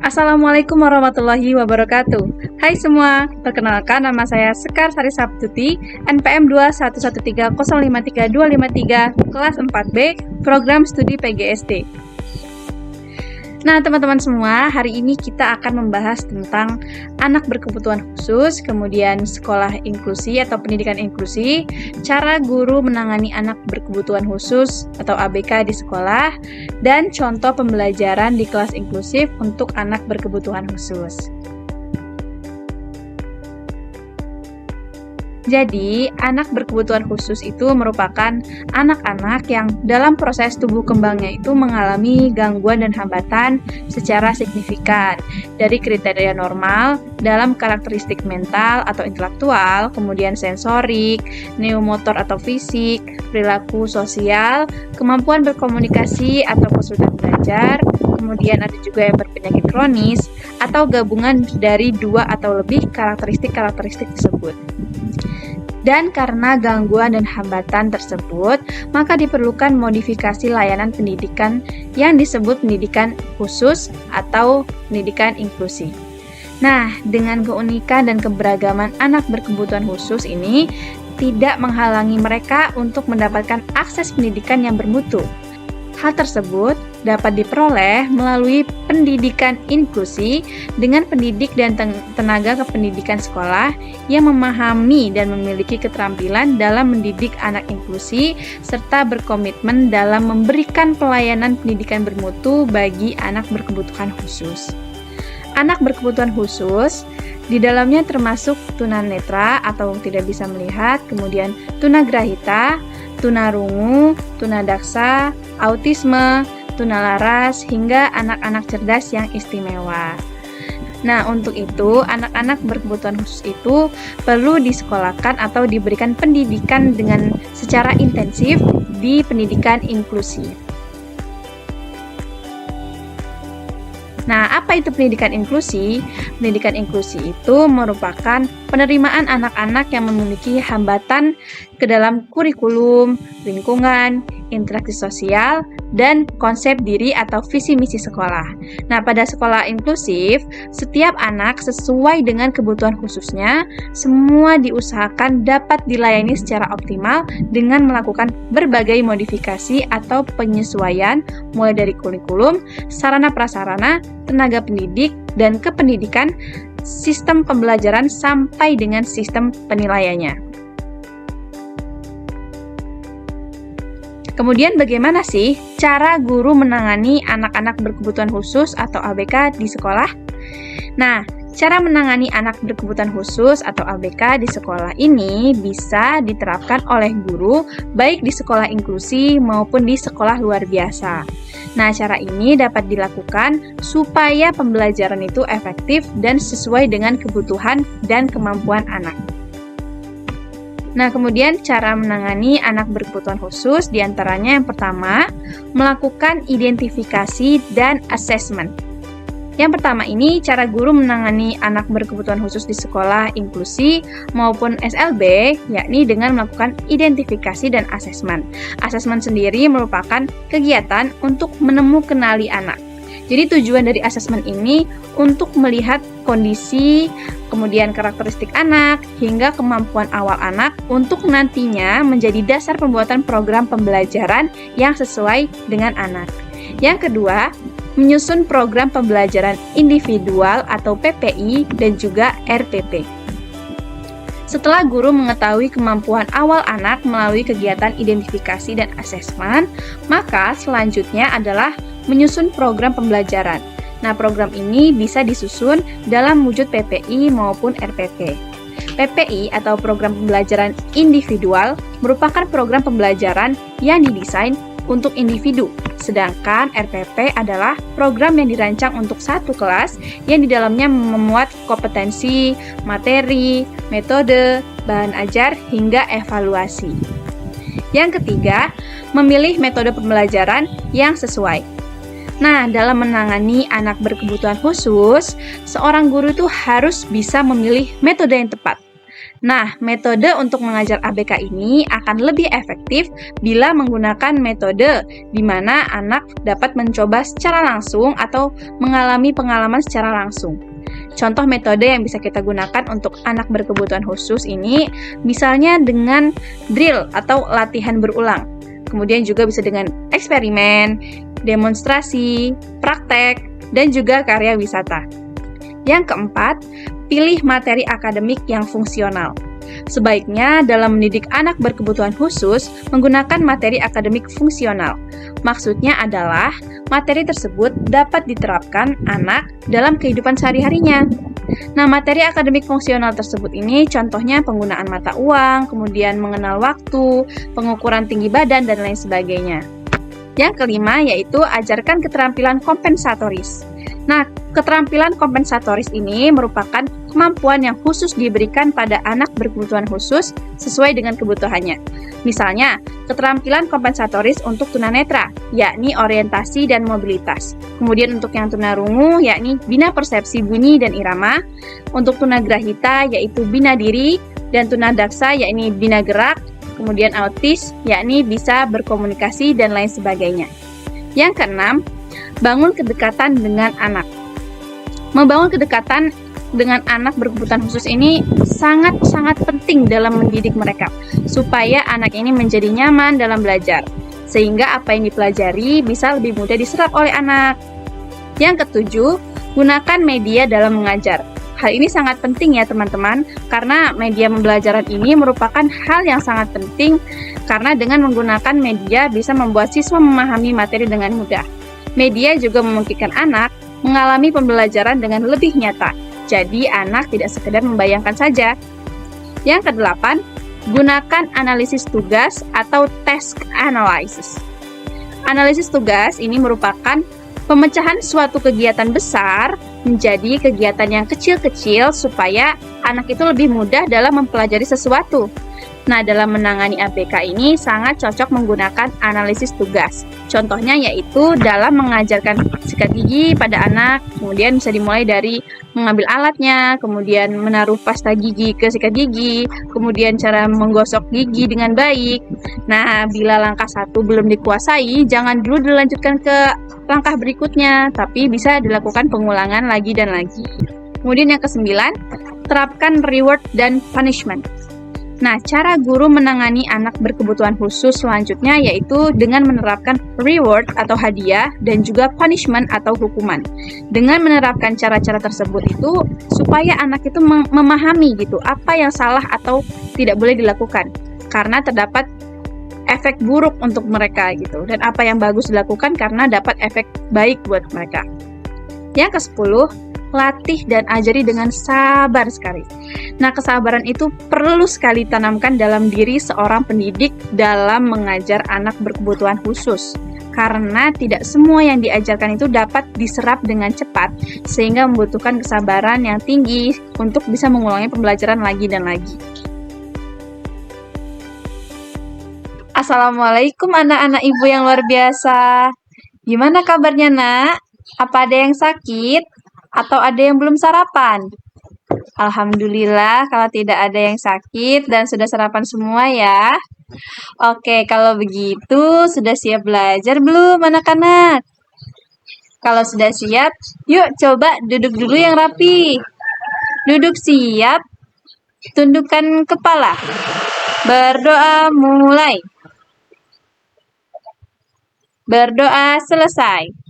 Assalamualaikum warahmatullahi wabarakatuh. Hai semua, perkenalkan nama saya Sekar Sari Sabtuti, NPM 21130532553, kelas 4B, Program Studi PGSD. Nah, teman-teman semua, hari ini kita akan membahas tentang anak berkebutuhan khusus, kemudian sekolah inklusi atau pendidikan inklusi, cara guru menangani anak berkebutuhan khusus atau ABK di sekolah, dan contoh pembelajaran di kelas inklusif untuk anak berkebutuhan khusus. Jadi, anak berkebutuhan khusus itu merupakan anak-anak yang dalam proses tumbuh kembangnya itu mengalami gangguan dan hambatan secara signifikan dari kriteria normal dalam karakteristik mental atau intelektual, kemudian sensorik, neumotor atau fisik, perilaku sosial, kemampuan berkomunikasi atau kesulitan belajar, kemudian ada juga yang berpenyakit kronis, atau gabungan dari dua atau lebih karakteristik tersebut. Dan karena gangguan dan hambatan tersebut, maka diperlukan modifikasi layanan pendidikan yang disebut pendidikan khusus atau pendidikan inklusi. Nah, dengan keunikan dan keberagaman anak berkebutuhan khusus ini tidak menghalangi mereka untuk mendapatkan akses pendidikan yang bermutu. Hal tersebut dapat diperoleh melalui pendidikan inklusi dengan pendidik dan tenaga kependidikan sekolah yang memahami dan memiliki keterampilan dalam mendidik anak inklusi serta berkomitmen dalam memberikan pelayanan pendidikan bermutu bagi anak berkebutuhan khusus. Anak berkebutuhan khusus di dalamnya termasuk tunanetra atau tidak bisa melihat, kemudian tunagrahita, tunarungu, tunadaksa, autisme, tunalaras, hingga anak-anak cerdas yang istimewa. Nah, untuk itu, anak-anak berkebutuhan khusus itu perlu disekolahkan atau diberikan pendidikan dengan secara intensif di pendidikan inklusi. Nah, apa itu pendidikan inklusi? Pendidikan inklusi itu merupakan penerimaan anak-anak yang memiliki hambatan ke dalam kurikulum, lingkungan, interaksi sosial, dan konsep diri atau visi misi sekolah. Nah, pada sekolah inklusif, setiap anak sesuai dengan kebutuhan khususnya, semua diusahakan dapat dilayani secara optimal dengan melakukan berbagai modifikasi atau penyesuaian mulai dari kurikulum, sarana prasarana, tenaga pendidik, dan kependidikan, sistem pembelajaran sampai dengan sistem penilaiannya. Kemudian bagaimana sih cara guru menangani anak-anak berkebutuhan khusus atau ABK di sekolah? Nah, cara menangani anak berkebutuhan khusus atau ABK di sekolah ini bisa diterapkan oleh guru baik di sekolah inklusi maupun di sekolah luar biasa. Nah, cara ini dapat dilakukan supaya pembelajaran itu efektif dan sesuai dengan kebutuhan dan kemampuan anak. Nah, kemudian cara menangani anak berkebutuhan khusus diantaranya yang pertama, melakukan identifikasi dan assessment. Yang pertama ini, cara guru menangani anak berkebutuhan khusus di sekolah inklusi maupun SLB, yakni dengan melakukan identifikasi dan asesmen. Asesmen sendiri merupakan kegiatan untuk kenali anak. Jadi tujuan dari asesmen ini untuk melihat kondisi, kemudian karakteristik anak, hingga kemampuan awal anak untuk nantinya menjadi dasar pembuatan program pembelajaran yang sesuai dengan anak. Yang kedua, menyusun program pembelajaran individual atau PPI dan juga RPP. Setelah guru mengetahui kemampuan awal anak melalui kegiatan identifikasi dan asesmen, maka selanjutnya adalah menyusun program pembelajaran. Nah, program ini bisa disusun dalam wujud PPI maupun RPP. PPI atau program pembelajaran individual merupakan program pembelajaran yang didesain untuk individu, sedangkan RPP adalah program yang dirancang untuk satu kelas yang di dalamnya memuat kompetensi, materi, metode, bahan ajar, hingga evaluasi. Yang ketiga, memilih metode pembelajaran yang sesuai. Nah, dalam menangani anak berkebutuhan khusus, seorang guru itu harus bisa memilih metode yang tepat. Nah, metode untuk mengajar ABK ini akan lebih efektif bila menggunakan metode di mana anak dapat mencoba secara langsung atau mengalami pengalaman secara langsung. Contoh metode yang bisa kita gunakan untuk anak berkebutuhan khusus ini, misalnya dengan drill atau latihan berulang. Kemudian juga bisa dengan eksperimen, demonstrasi, praktek, dan juga karya wisata. Yang keempat, pilih materi akademik yang fungsional. Sebaiknya dalam mendidik anak berkebutuhan khusus menggunakan materi akademik fungsional. Maksudnya adalah materi tersebut dapat diterapkan anak dalam kehidupan sehari-harinya. Nah, materi akademik fungsional tersebut ini contohnya penggunaan mata uang, kemudian mengenal waktu, pengukuran tinggi badan, dan lain sebagainya. Yang kelima yaitu ajarkan keterampilan kompensatoris. Nah, keterampilan kompensatoris ini merupakan kemampuan yang khusus diberikan pada anak berkebutuhan khusus sesuai dengan kebutuhannya. Misalnya, keterampilan kompensatoris untuk tunanetra, yakni orientasi dan mobilitas. Kemudian untuk yang tunarungu, yakni bina persepsi bunyi dan irama. Untuk tunagrahita, yaitu bina diri, dan tunadaksa, yakni bina gerak. Kemudian autis, yakni bisa berkomunikasi dan lain sebagainya. Yang keenam, bangun kedekatan dengan anak. Membangun kedekatan dengan anak berkebutuhan khusus ini sangat-sangat penting dalam mendidik mereka, supaya anak ini menjadi nyaman dalam belajar, sehingga apa yang dipelajari bisa lebih mudah diserap oleh anak. Yang ketujuh, gunakan media dalam mengajar. Hal ini sangat penting ya teman-teman, karena media pembelajaran ini merupakan hal yang sangat penting, karena dengan menggunakan media bisa membuat siswa memahami materi dengan mudah. Media juga memungkinkan anak mengalami pembelajaran dengan lebih nyata, jadi anak tidak sekedar membayangkan saja. Yang kedelapan, gunakan analisis tugas atau task analysis. Analisis tugas ini merupakan pemecahan suatu kegiatan besar menjadi kegiatan yang kecil-kecil supaya anak itu lebih mudah dalam mempelajari sesuatu. Nah, dalam menangani ABK ini sangat cocok menggunakan analisis tugas. Contohnya yaitu dalam mengajarkan sikat gigi pada anak, kemudian bisa dimulai dari mengambil alatnya, kemudian menaruh pasta gigi ke sikat gigi, kemudian cara menggosok gigi dengan baik. Nah, bila langkah satu belum dikuasai, jangan dulu dilanjutkan ke langkah berikutnya, tapi bisa dilakukan pengulangan lagi dan lagi. Kemudian yang kesembilan, terapkan reward dan punishment. Nah, cara guru menangani anak berkebutuhan khusus selanjutnya yaitu dengan menerapkan reward atau hadiah dan juga punishment atau hukuman. Dengan menerapkan cara-cara tersebut itu supaya anak itu memahami gitu apa yang salah atau tidak boleh dilakukan, karena terdapat efek buruk untuk mereka gitu, dan apa yang bagus dilakukan karena dapat efek baik buat mereka. Yang ke-10, latih dan ajari dengan sabar sekali. Nah, kesabaran itu perlu sekali tanamkan dalam diri seorang pendidik dalam mengajar anak berkebutuhan khusus. Karena tidak semua yang diajarkan itu dapat diserap dengan cepat, sehingga membutuhkan kesabaran yang tinggi untuk bisa mengulangi pembelajaran lagi dan lagi. Assalamualaikum anak-anak ibu yang luar biasa. Gimana kabarnya, Nak? Apa ada yang sakit? Atau ada yang belum sarapan? Alhamdulillah kalau tidak ada yang sakit dan sudah sarapan semua ya. Oke, kalau begitu sudah siap belajar belum anak-anak? Kalau sudah siap, yuk coba duduk dulu yang rapi. Duduk siap, tundukkan kepala. Berdoa mulai. Berdoa selesai.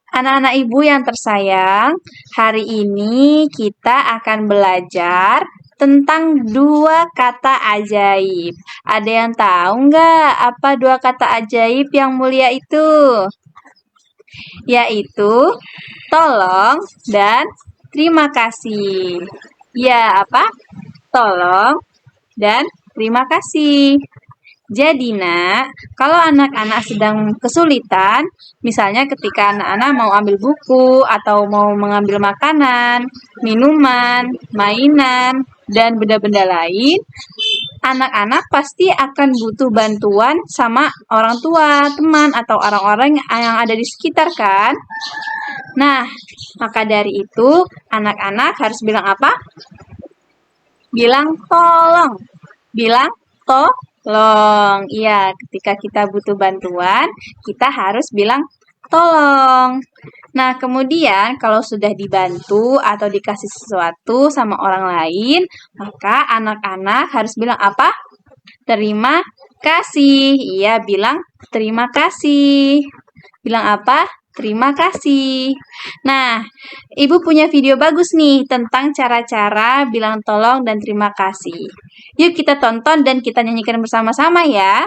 Anak-anak ibu yang tersayang, hari ini kita akan belajar tentang dua kata ajaib. Ada yang tahu nggak apa dua kata ajaib yang mulia itu? Yaitu tolong dan terima kasih. Ya, apa? Tolong dan terima kasih. Jadi, Nak, kalau anak-anak sedang kesulitan, misalnya ketika anak-anak mau ambil buku atau mau mengambil makanan, minuman, mainan, dan benda-benda lain, anak-anak pasti akan butuh bantuan sama orang tua, teman, atau orang-orang yang ada di sekitar, kan? Nah, maka dari itu anak-anak harus bilang apa? Bilang tolong. Bilang tolong. Iya, ketika kita butuh bantuan, kita harus bilang tolong. Nah, kemudian kalau sudah dibantu atau dikasih sesuatu sama orang lain, maka anak-anak harus bilang apa? Terima kasih. Iya, bilang terima kasih. Bilang apa? Terima kasih. Nah, Ibu punya video bagus nih tentang cara-cara bilang tolong dan terima kasih. Yuk kita tonton dan kita nyanyikan bersama-sama ya.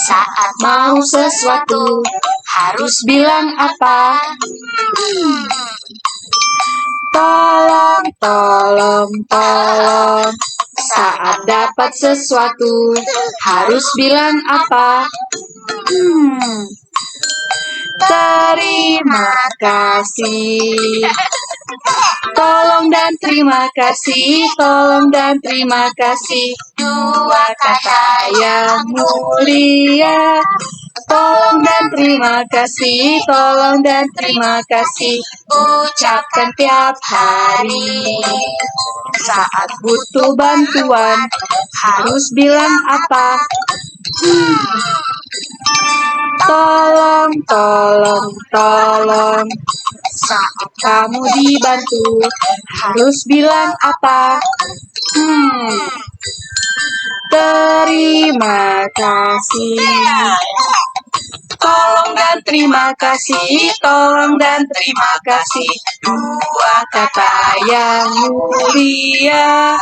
Saat mau sesuatu harus bilang apa? Tolong, tolong, tolong. Saat dapat sesuatu harus bilang apa? Terima kasih. Tolong dan terima kasih, tolong dan terima kasih. Dua kata yang mulia. Tolong dan terima kasih, tolong dan terima kasih. Ucapkan tiap hari. Saat butuh bantuan, harus bilang apa? Tolong, tolong, tolong. Saat kamu dibantu, harus bilang apa? Terima kasih. Tolong dan terima kasih, tolong dan terima kasih. Dua kata yang mulia.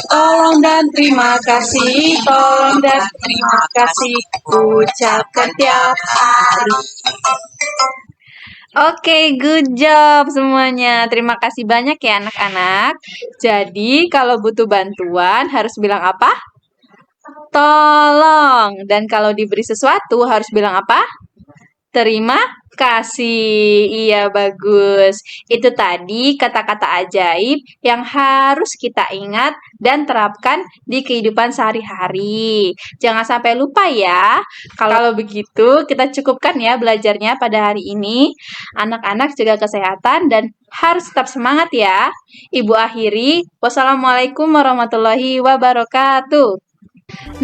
Tolong dan terima kasih, tolong dan terima kasih. Ucapkan tiap hari. Oke, good job semuanya. Terima kasih banyak ya anak-anak. Jadi kalau butuh bantuan harus bilang apa? Tolong. Dan kalau diberi sesuatu harus bilang apa? Terima kasih. Iya, bagus. Itu tadi kata-kata ajaib yang harus kita ingat dan terapkan di kehidupan sehari-hari. Jangan sampai lupa ya. Kalau begitu, kita cukupkan ya belajarnya pada hari ini. Anak-anak jaga kesehatan dan harus tetap semangat ya. Ibu akhiri. Wassalamualaikum warahmatullahi wabarakatuh.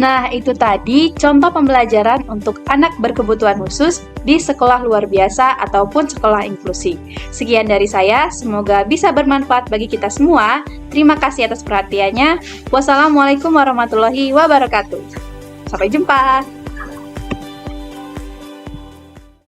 Nah, itu tadi contoh pembelajaran untuk anak berkebutuhan khusus di sekolah luar biasa ataupun sekolah inklusi. Sekian dari saya, semoga bisa bermanfaat bagi kita semua. Terima kasih atas perhatiannya. Wassalamualaikum warahmatullahi wabarakatuh. Sampai jumpa.